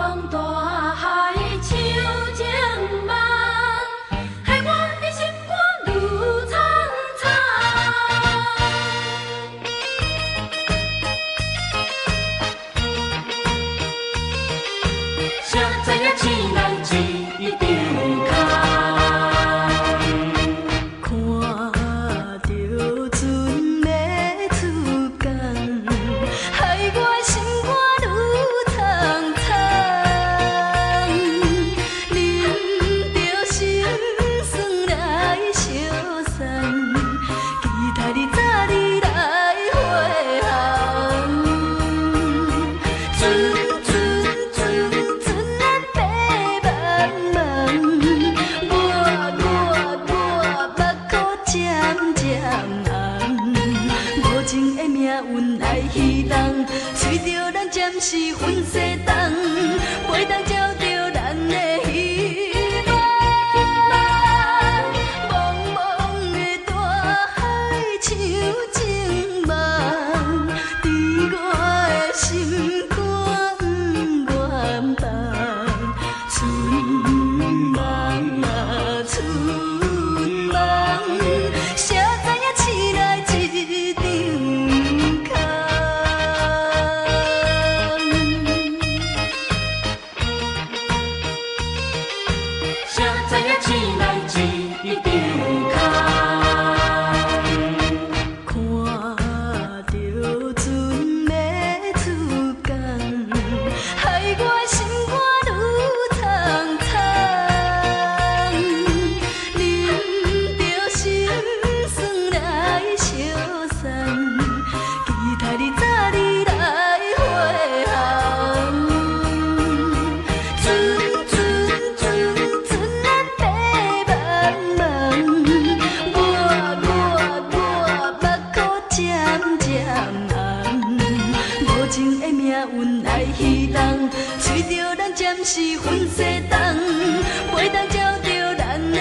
讲大海像情梦，害我的心肝愈苍苍。谁知影痴人一张空？看着船要出港，害我心肝愈苍苍。啉着心酸来相送，期待你早日来回航。船船船船啊飞茫茫，我目眶渐渐红，无情的命运来戏弄，随着咱暂时分西东，袂当照着咱的希望。茫茫的大海像情梦，伫我的心肝愿放。春梦啊春梦，谁知影醒来一场空。谁知影醒来一场空？看着船要出港，害我心肝愈苍苍。啉着心酸来相送，期待你早日来回航。船船船船啊飞茫茫，我目眶渐渐红，无情的命运来戏弄，随着咱暂时分西东，袂当照着咱的。